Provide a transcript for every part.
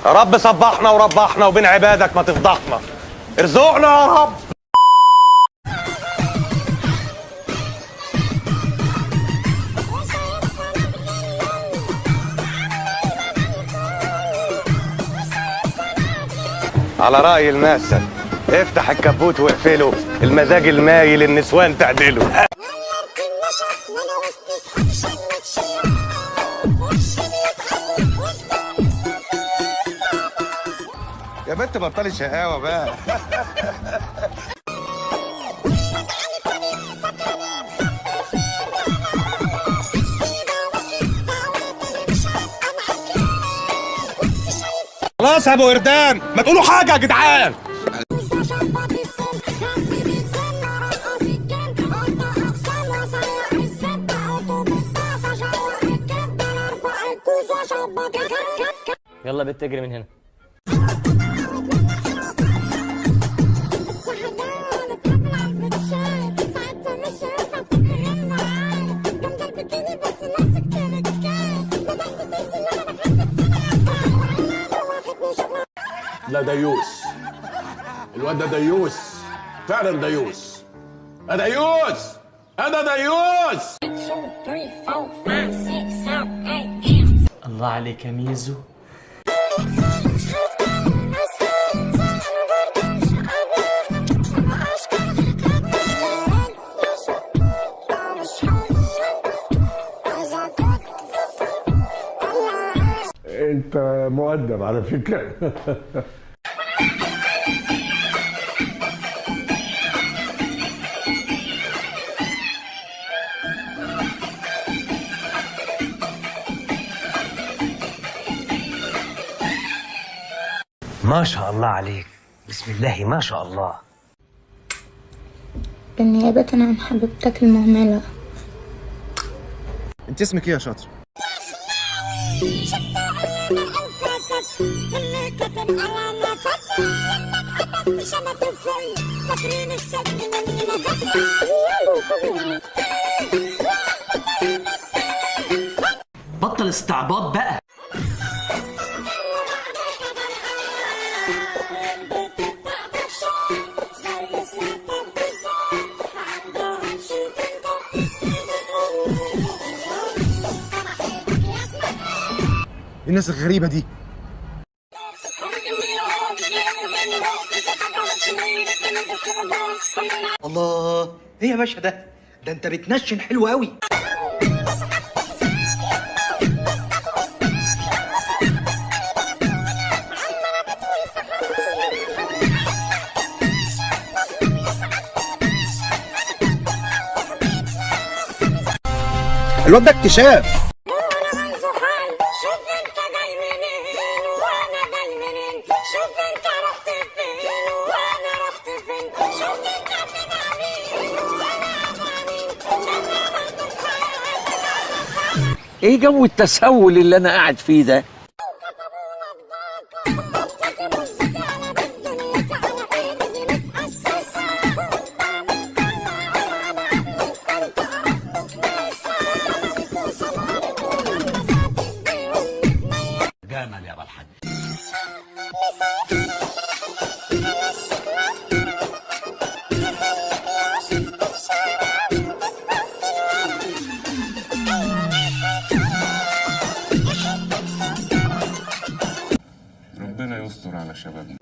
يا رب صبحنا وربحنا وبين عبادك ما تفضحنا. ارزقنا يا رب. على رأي المثل افتح الكبوت واقفله، المزاج المايل النسوان تعدله. يا بنت بطلي شقاوة بقى. خلاص يا ابو وردان ما تقولوا حاجة يا جدعان. يلا بنت اجري من هنا. لا ديوس، الواد ده ديوس فعلا، ديوس. ديوس، انا ديوس. الله عليك يا ميزو. انت مؤدب على فكره. ما شاء الله عليك، بسم الله ما شاء الله. بالنيابة عن حبيبتك المهملة. انت اسمك ايه يا شاطر؟ بطل استعباط بقى. الناس الغريبة دي. الله، ايه يا باشا ده انت بتنشن حلو قوي. الواد ده اكتشاف. ايه جو التسول اللي انا قاعد فيه ده؟ جمل يا بالحاج. ربنا يستر على شبابنا.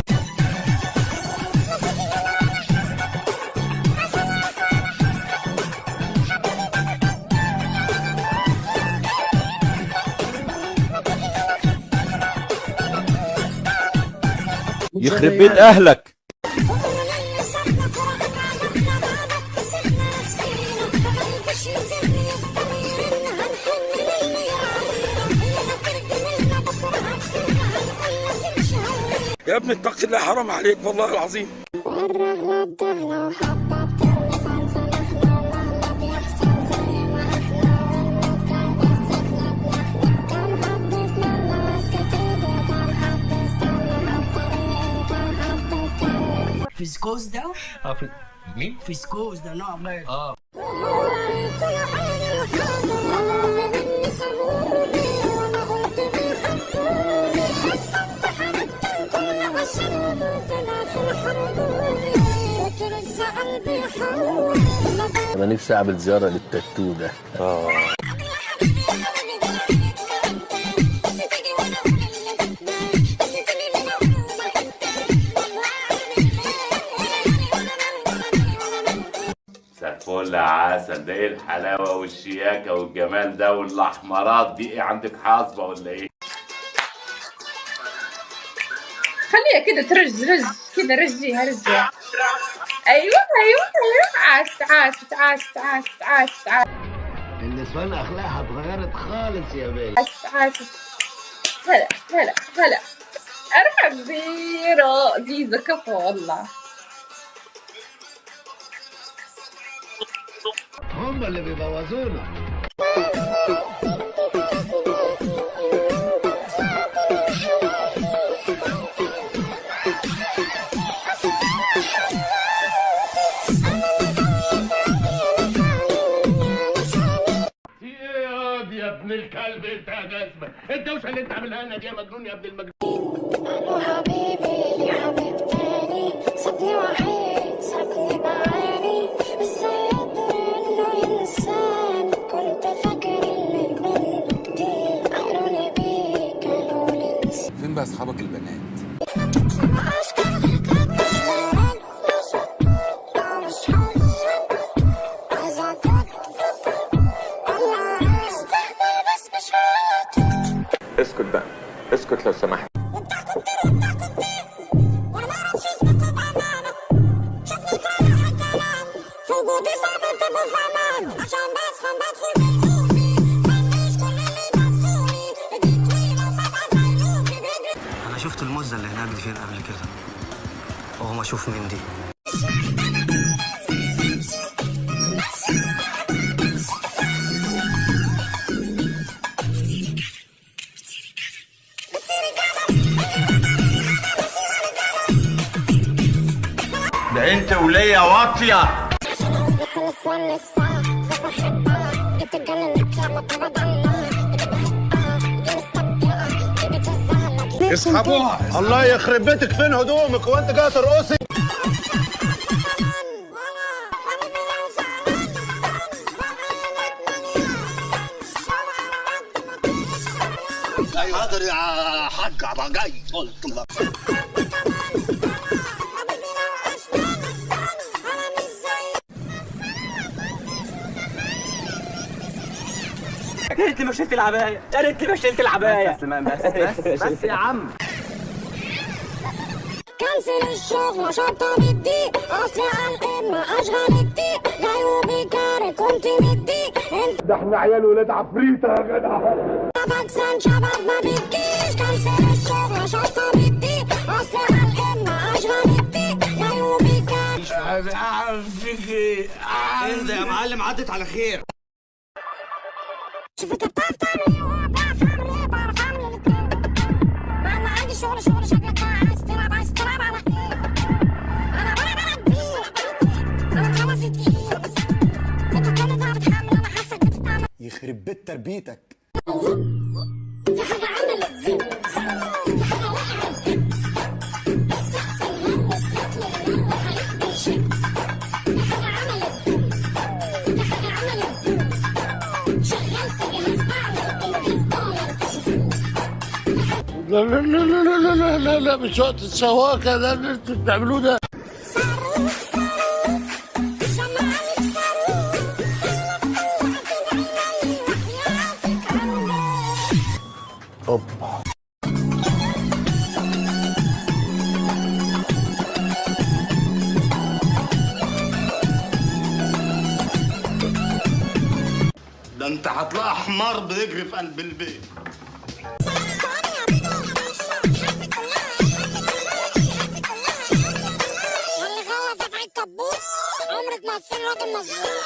يخرب بيت اهلك. يا ابني اتق الله، حرام عليك والله العظيم. فيسكوز ده؟ مين؟ فيسكوز ده نوع غير. اه انا نفسي اعمل زياره للتاتو ده. فل عسل. ده ايه الحلاوه والشياكه والجمال ده والاحمرات دي؟ ايه عندك حاصبه ولا ايه؟ خليها كده ترج كده، رجيها. ايوه عاشت. النسوان اخلاقها اتغيرت خالص يا بيه. عاشت. هلا ارحب بيرا زيزة كفو والله. هم اللي بيبوظونا. يا ابن الكلب انت يا جزمه، الدوشه اللي انت عاملها لنا دي يا مجنون، يا ابن المجنون. انا حبيبي لي حبيب تاني، سابني وحيد سابني بعاني، ازاي يقدر انه ينساني؟ كنت فاكر اللي منه كتير، قالولي بيك قالولي نسيت. فين بقى اصحابك البنات؟ اسكت بقى، اسكت لو سمحت. انا شفت المزه اللي هناك دي فين قبل كده، وهو اشوف مين دي. ده انت وليا واطيه. اسحبوها. الله يخرب بيتك، فين هدومك وانت جاي ترقصي؟ حاضر يا حاج عبا جاي. قلت الله. يا ريتني ما شلت العباية، يا ريتني ما شلت العباية. بس سلمان، بس يا عم. كنسل الشغل شطة بالديك، اصلي على القمة اشغل الديك، جايوبي كاري كنت مديك. ده احنا عيال ولاد عفريته يا جدع. فاكسان شباب ما بتجيش، كنسل الشغل شطة بالديك، اصلي على القمة اشغل الديك، جايوبي كاري. مش عارف فيك ايه. اهدى يا معلم، عدت على خير. شوف انت بتعرف تعمل ايه وهو بيعرف يعمل ايه، بعرف اعمل الاتنين. مع ان عندي شغل شكلك عايز تلعب على ايه؟ انا بلعب بيه، انا خلاص الدقيق. انت كل ده بتحمل، انا حاسك بتتعمل. يخرب بيت تربيتك. دي حاجة عملت زين، دي حاجة وقعت زين. السقف يلمس رجلي يلا هيحكي شيء. دي حاجة عملت زين، دي حاجة عملت زين. شغلت جهاز بعمل بالجزدان تشوفوه. لا مش وقت السواقه ده اللي انتوا بتعملوه ده. اوبا. ده انت هتلاقي حمار بيجري في قلب البيت. عمرك ما تصير راجل مظبوط.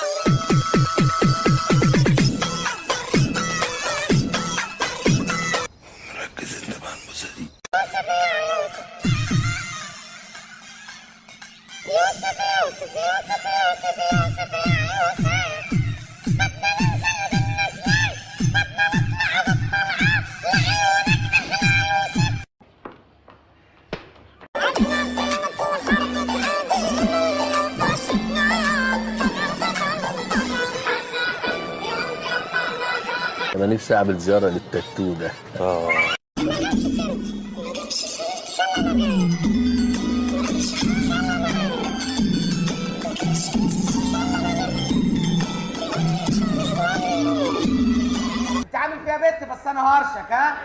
ركز انت مع الموزة دي. يوسف انا نفسي اعمل زياره للتاتو ده. انت عامل فيها بنت بس انا هرشك ها.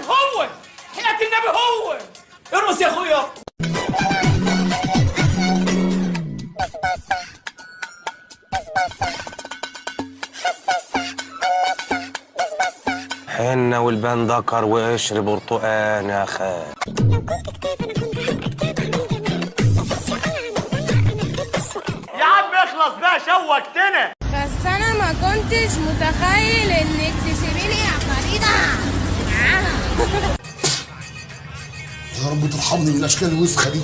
هو حياة النبي هو ارقص يا اخويا. حنة والبان ذكر وقشر برتقان يا اخي. يا عم اخلص بقى شوقتنا. بس انا ما كنتش متخيل انك تسيبيني يا فريدة. يا رب ترحمني من الاشكال الوسخه دي.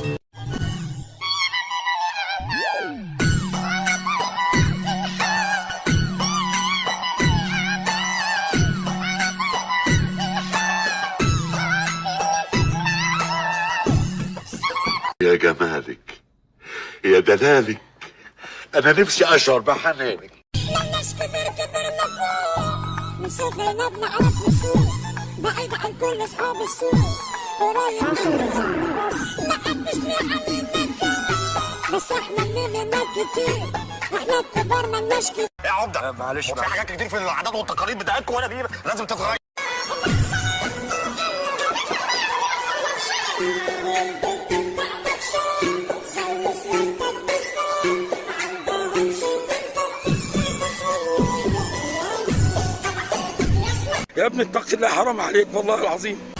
يا جمالك يا دلالك، انا نفسي اشعر بحنانك. مسافرنا بنعرف نسوق بعيد عن كل اصحاب السوق ورايح ما حدش بيعلمنا بس احنا بنعمل كتير احنا الكبار مالناش كتير. يا عمده معلش في حاجات كتير في العادات والتقاليد بتاعتكم وانا دي لازم تتغير. يا ابني اتق الله حرام عليك والله العظيم.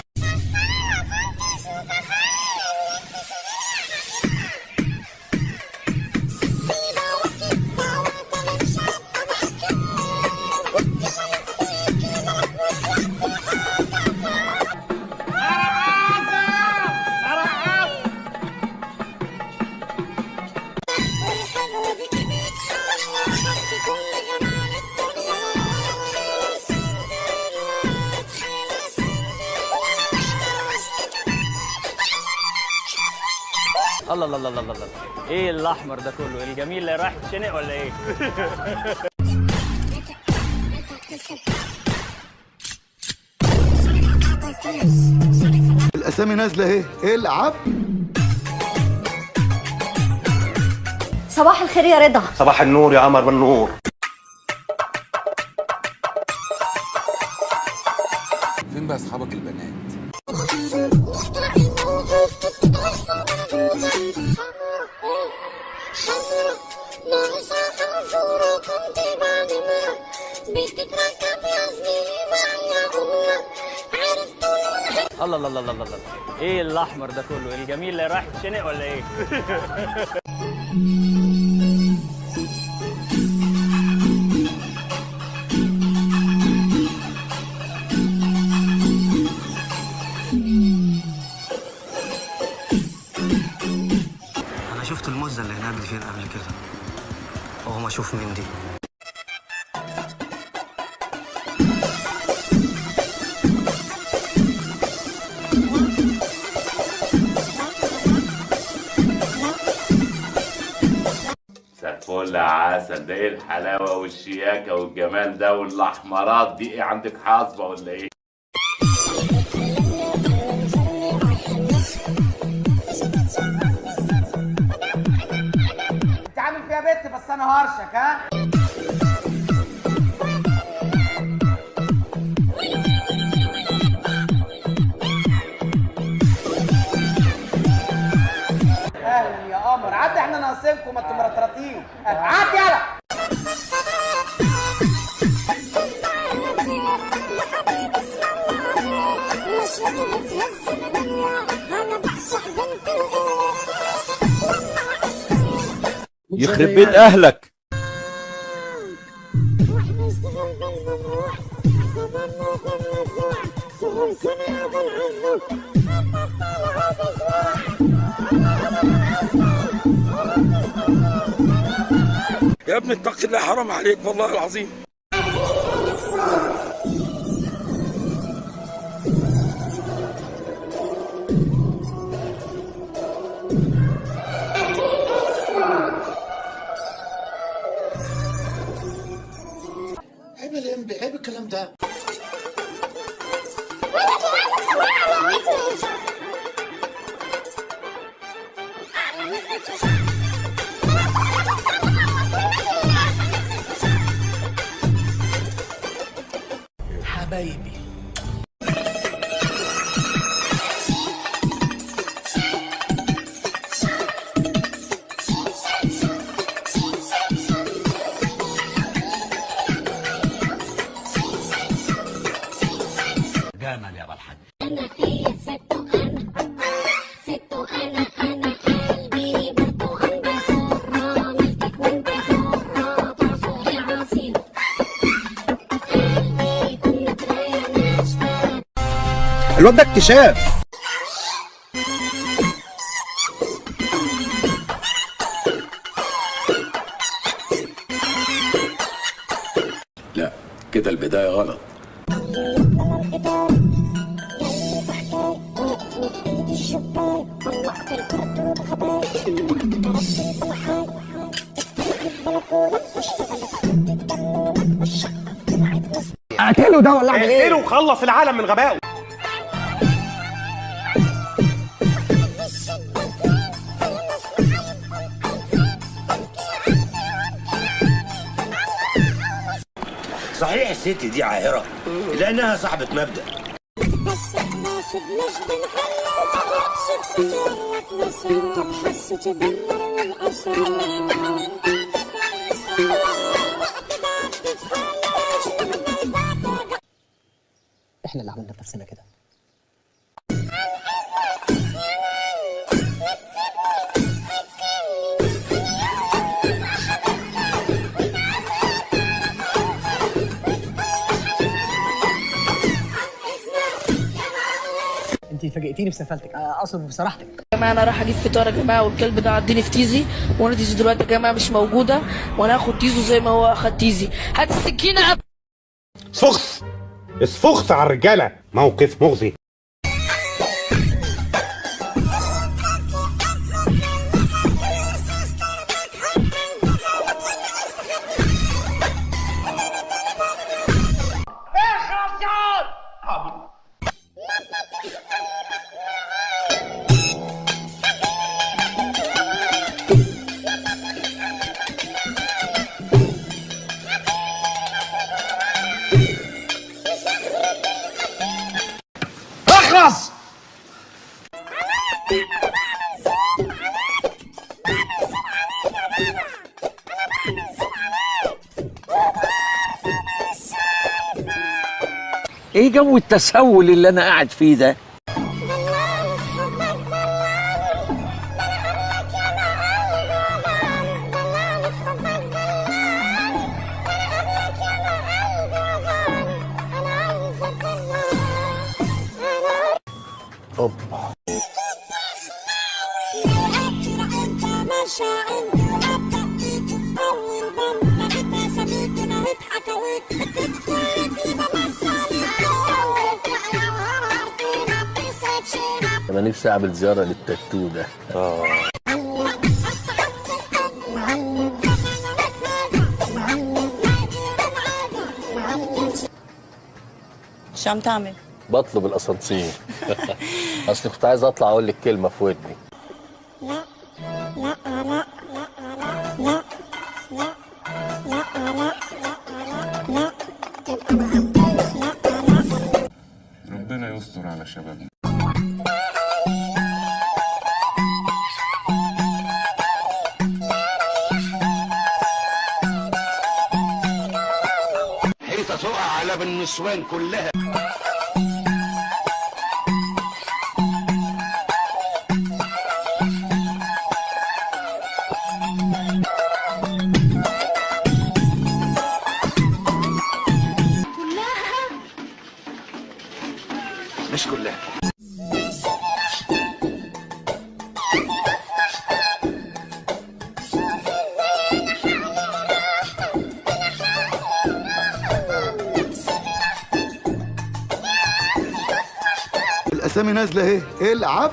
الله الله الله الله الله. ايه الاحمر ده كله؟ الجميل اللي رايح تشنق ولا ايه؟ الاسامي نازله اهي. العب. صباح الخير يا رضا. صباح النور يا قمر بالنور. فين بقى اصحابك البنات؟ الله الله الله الله الله. ايه الاحمر ده كله؟ الجميل اللي رايح تشنق ولا ايه؟ انا شفت المزه اللي هناك دي فين قبل كده. اقوم اشوف مين دي. فل عسل. ده ايه الحلاوه والشياكه والجمال ده والاحمرات دي؟ ايه عندك حاصبه ولا ايه؟ انت عامل فيها بنت بس انا هرشك ها. اهلا يا قمر. عدي احنا ناقصينكم ما انتوا مرطرطين. عدي يلا. يخرب بيت اهلك. يا ابني اتق الله حرام عليك والله العظيم. حبايبي. جمل يا بالحاج. أنا هي ست أنا قلبي برتقال بحرة ملكك وانت حرة تعصري عصير قلبي كل طريق ناشفة. الواد ده اكتشاف. لا كده البداية غلط. اقتله ده ولا اعمل ايه؟ اقتله وخلص العالم من غبائه. صحيح الست دي عاهرة لأنها صاحبة مبدأ. بس احنا مش بنحل تغلطش تسجلك مسار تبحث تدمر والأسرار احنا اللي عملنا بنفسنا كده. انت فاجئتيني بسفالتك، اقصد بصراحتك. يا جماعه انا رايح اجيب فطار يا جماعه، والكلب ده عدني في تيزي، وانا تيزي دلوقتي يا جماعه مش موجوده، وانا هاخد تيزو زي ما هو اخد تيزي. هات السكينه. سفخس اسفخس على الرجاله، موقف مغزي. اخلص. ايه جو التسول اللي انا قاعد فيه ده؟ انا نفسي اعمل زياره للتاتو ده. شو عم تعمل؟ بطلب الاسانسير. اصل كنت عايز اطلع اقول لك كلمه في ودني. ربنا يستر على شبابنا. حيطه تقع على بالنسوان كلها. مش كلها. الاسامي نازله اهي. العب.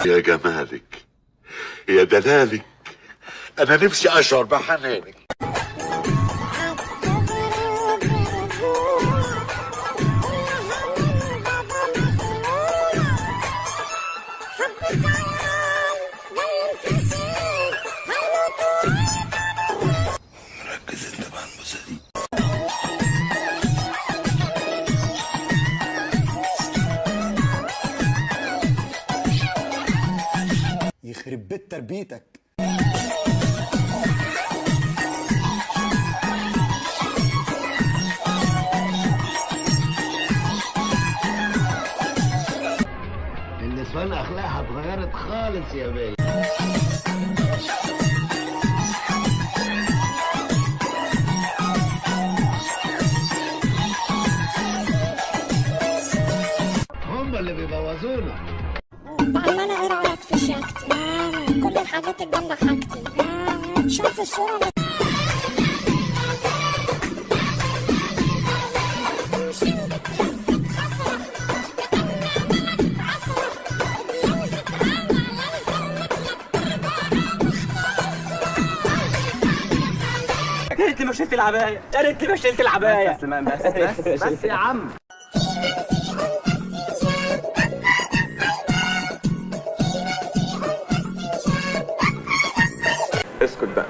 يا جمالك يا دلالك، انا نفسي اشعر بحنانك. يخرب بيت تربيتك. النسوان اخلاقها اتغيرت خالص يا بيه. هم اللي بيبوظونا. بأمانة ايه رأيك في شياكتي؟ كل الحاجات الجامدة حاجتي. شوف الصورة. يا ريتني ما شلت العباية، يا ريتني ما شلت العباية. بس سليمان بس يا عم. اسكت بقى،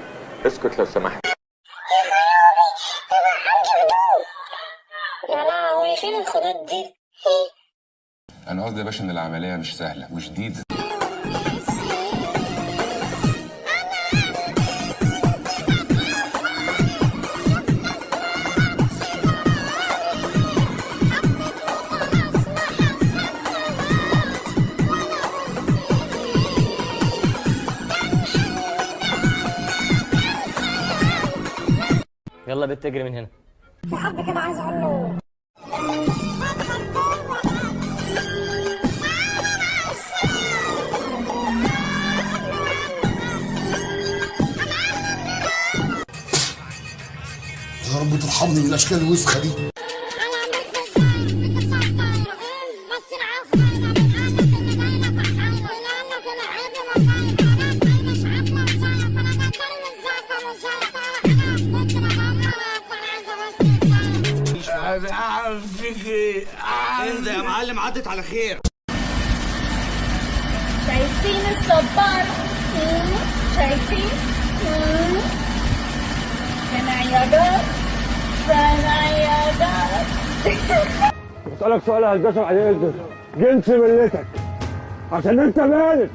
اسكت لو سمحت. يا لهوي فين الخدود دي؟ انا قصدي يا باشا ان العمليه مش سهله وشديده. يلا بنت تجري من هنا. في حد كده عايز اقول له يا رب ترحمني من الاشكال الوسخه دي. اهدى يا معلم، عدت على خير. شايفين الصبار؟ شايفين؟ سنعيادات سنعيادات. بسألك سؤال هلبسه عليه جنس ملتك عشان انت مالك.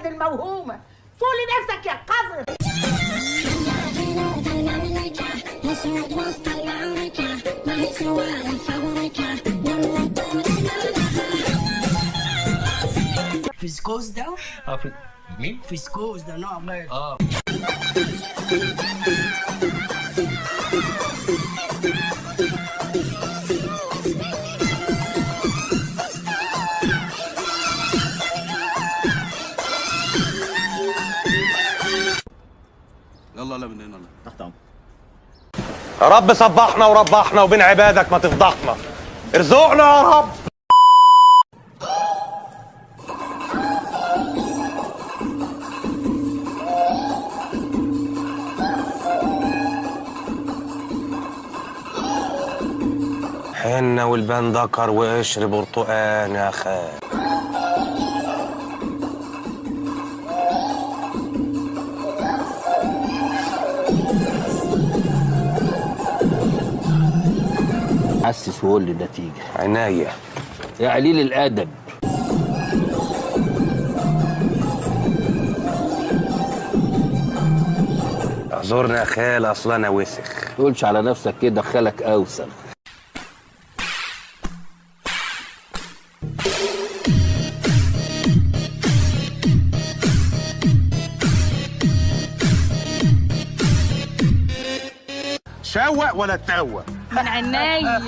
الموهومة فوق لنفسك يا قذر. فيسكوز ده؟ مين؟ فيسكوز ده نوع غير. يلا من هنا تحت امرك. يا رب صبحنا وربحنا وبين عبادك ما تفضحنا، ارزقنا يا رب. حنة والبان ذكر وقشر برتقان يا خال. حسس وقول لي النتيجة. عناية يا قليل الأدب. اعذرنا يا خال، اصل انا وسخ. تقولش على نفسك كده، خالك أوسخ. شوق ولا تتوق من عناية.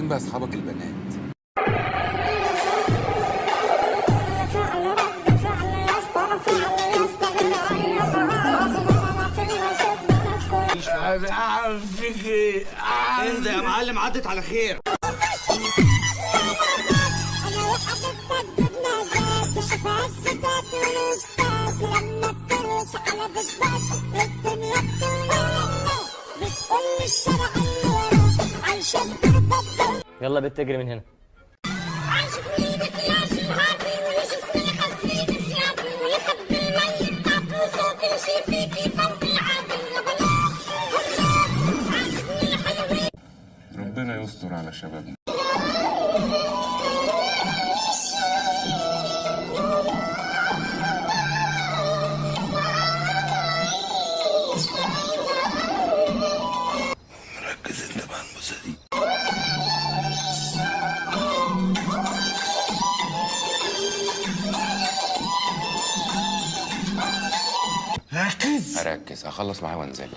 فين بقى اصحابك البنات؟ اهدى يا معلم، عدت على خير. يلا بنت اجري من هنا. ربنا يستر على شبابنا. ركز انت مع الموزة دي. هركز، هخلص معاه وانزل.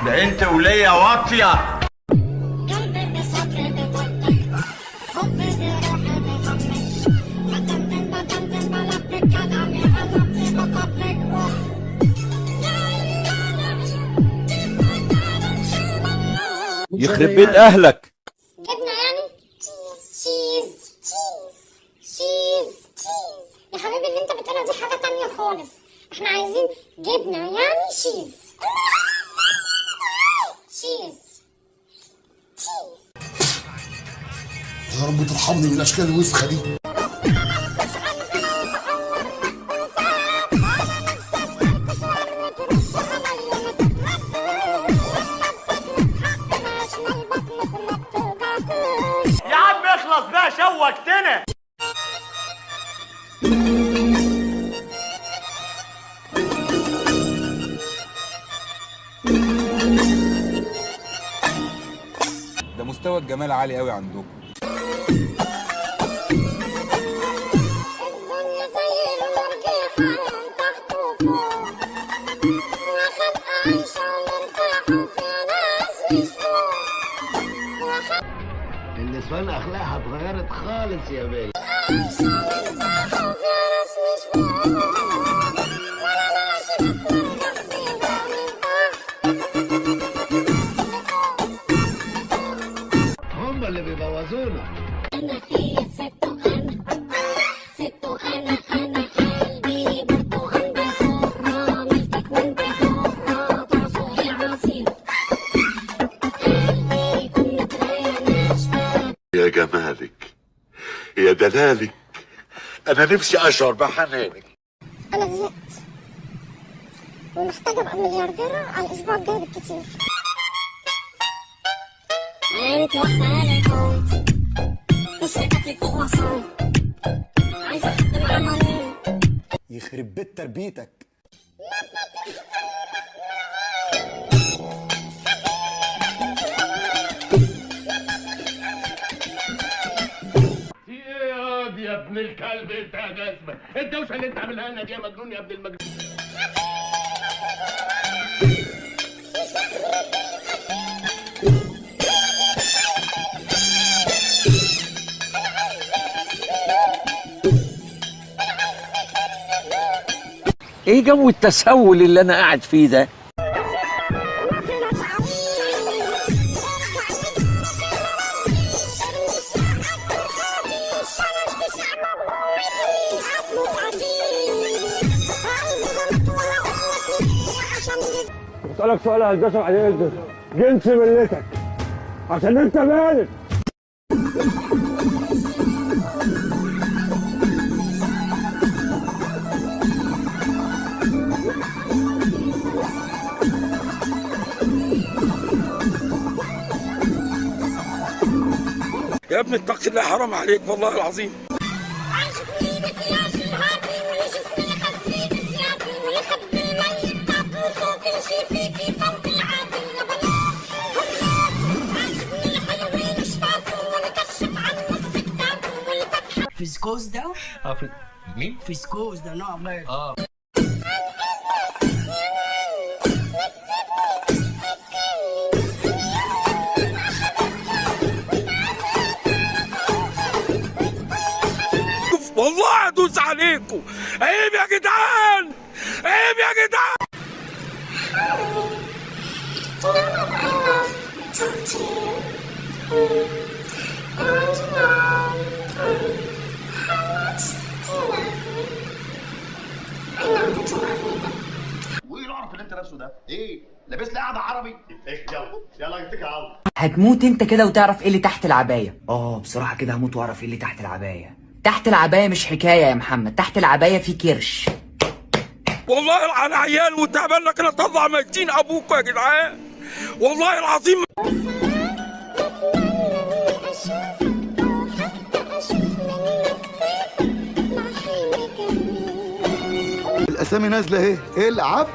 ده انت وليا واطيه. يخرب بيت اهلك. جبنة يعني تشيز يا حبيبي، اللي انت بتقولها دي حاجة تانية خالص. احنا عايزين جبنة يعني شيز. يا رب ترحمني من الاشكال الوسخه دي. يا عم اخلص بقى، شوقتنا. ده مستوى الجمال عالي قوي عندكم. النسوان اخلاقها اتغيرت خالص يا بيه. هم اللي بيبوظونا. انا هي ست انا قلبي برتقال بحرة ملكك وانت حرة تعصري عصير قلبي كنت ناشفة. يا جمالك يا دلالك، انا نفسي اشعر بحنانك. انا زهقت ومحتاجة ابقى مليارديرة على الاسبوع الجاي بالكتير. عينك واحدة على كونت تسرقك لك وصول عايزة اقدم عملين. يخرب بيت تربيتك. في ايه يا ابن الكلب انت يا جزمه؟ الدوشه اللي انت عاملها لنا دي يا مجنون يا ابن المجنون. ايه جو التسول اللي انا قاعد فيه ده؟ بسألك سؤال يا هندسة بعدين انت جنس ملتك عشان انت مالك. يا ابني اتق الله، حرام عليك والله العظيم. عايش في ايدك يا شهادي ويجي في فيسكوز ده؟ مين؟ فيسكوز ده نوع مرض. والله ادوس عليكم. عيب يا جدعان، عيب يا جدعان. وايه القرف اللي انت لابسه ده؟ ايه؟ لابس لي قاعده عربي؟ يلا اتكل على الله. هتموت انت كده وتعرف ايه اللي تحت العبايه. بصراحه كده هموت واعرف ايه اللي تحت العبايه. تحت العبايه مش حكايه يا محمد، تحت العبايه في كرش. والله انا عيال وتعبان لك، انا اطلع ميتين ابوكوا يا جدعان والله العظيم. الاسامي نازله اهي، العب.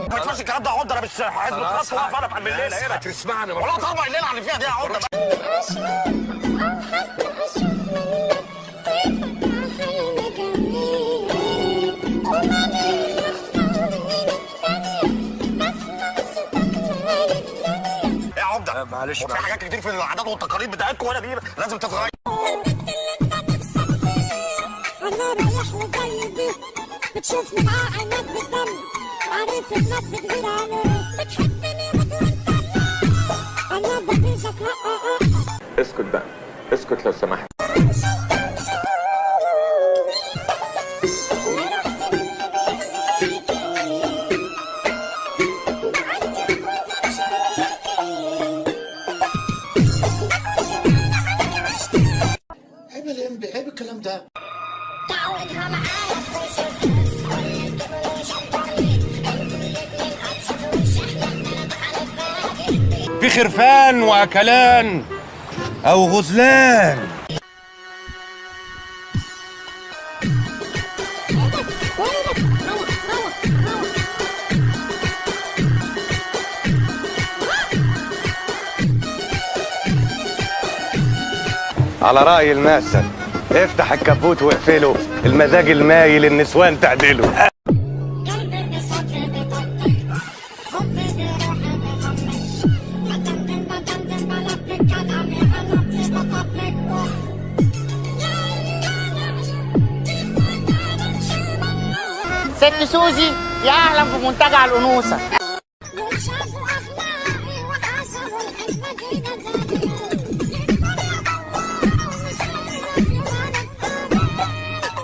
ما تسمعش الكلام ده. عقده، انا مش حزب الخاص واقف انا في الليله هنا. تسمعني والله طبعا الليله اللي فيها دي عقده. يا عقده معلش، وفي حاجات كتير في العادات والتقاليد بتاعتكم وانا دي لازم تتغير. انا رايح وجاي بيه، بتشوفني مع عينك بالدم، عارف انك بتغير عليه، بتحبني وانت انا بغيظك. اسكت بقى، اسكت لو سمحت. عيب الكلام ده. تعودها معايا في خرفان واكلان او غزلان. على رأي المثل، افتح الكبوت واقفله، المزاج المايل النسوان تعدله. ست سوزي يا اهلا بمنتجع الانوثه.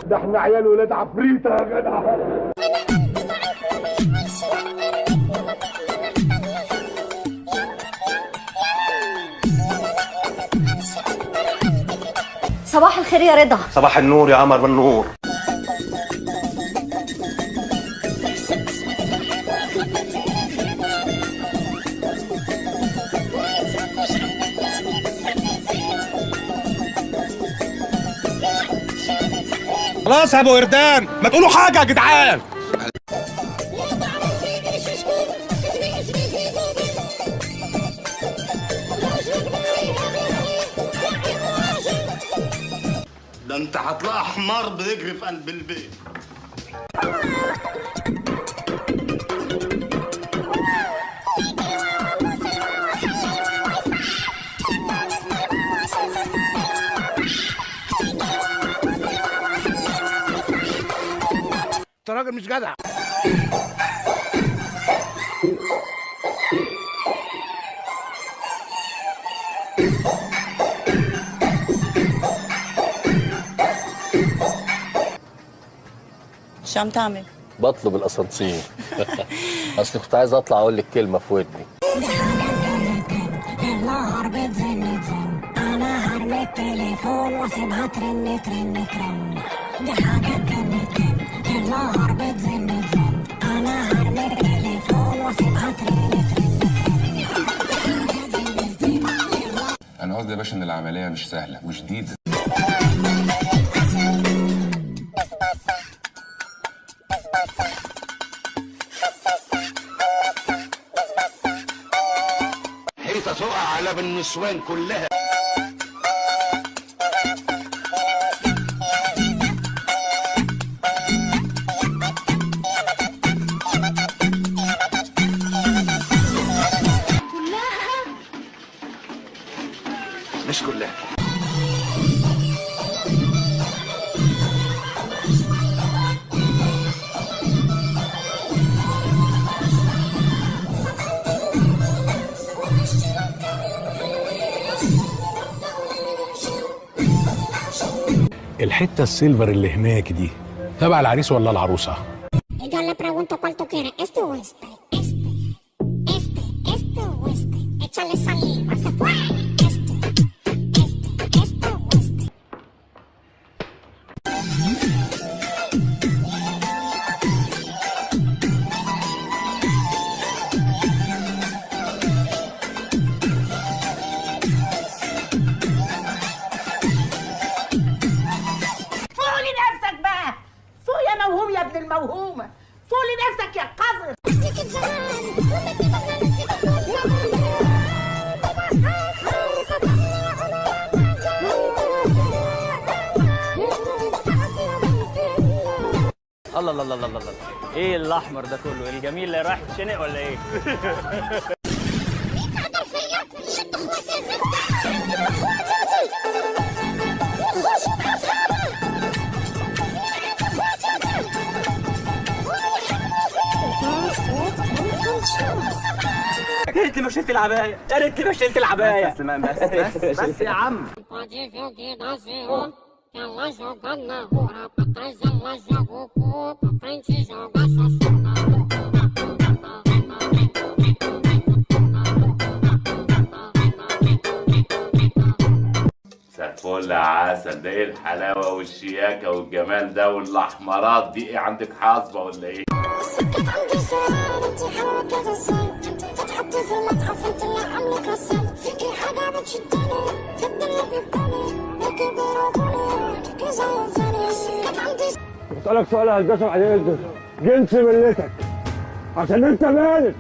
ده احنا عيال ولاد عفريته يا جدع. صباح الخير يا رضا. صباح النور يا قمر بالنور. خلاص يا ابو وردان، ما تقولوا حاجه يا جدعان. ده انت هتلاقي حمار بيجري في قلب البيت. انت راجل مش جدع. شو عم تعمل؟ بطلب الاسانسير. اصل كنت عايز اطلع اقول لك كلمه في ودني. النهار بتزن تزن، انا هرمي التليفون واسيبها ترن ترن ترن. دي حاجة تجن تجن، النهار بتزن تزن، انا هرمي التليفون واسيبها ترن ترن ترن. انا قصدي يا باشا ان العمليه مش سهله وشديده. الحيطه تقع على النسوان كلها. مش كلها. الحته السيلفر اللي هناك دي تبع العريس ولا العروسه؟ Yo le pregunto cuál tú quieres, este o este. Este o este. Échale saliva, se fue. Este o este. فوق لنفسك بقى، فوق يا موهوم يا ابن الموهومة، فوق لنفسك يا قذر. الله الله الله الله الله، ايه الاحمر ده كله؟ الجميل اللي رايح يتشنق ولا ايه؟ يا ريت لي ما شلت العباية، يا ريت لي ما شلت العباية. بس سلمان، بس يا عم. فل عسل، ده ايه الحلاوه والشياكه والجمال ده والاحمرات دي؟ ايه عندك حاصبه ولا ايه؟ بسألك سؤال هلبسه عليه جنس ملتك عشان انت مالك.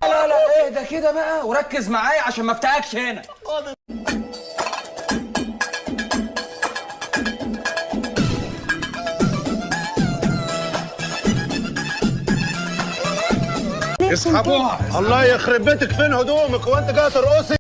لا اهدى كده بقى وركز معايا عشان ما افتقكش هنا. اسحبوها. الله يخرب بيتك، فين هدومك وانت جاي ترقصي؟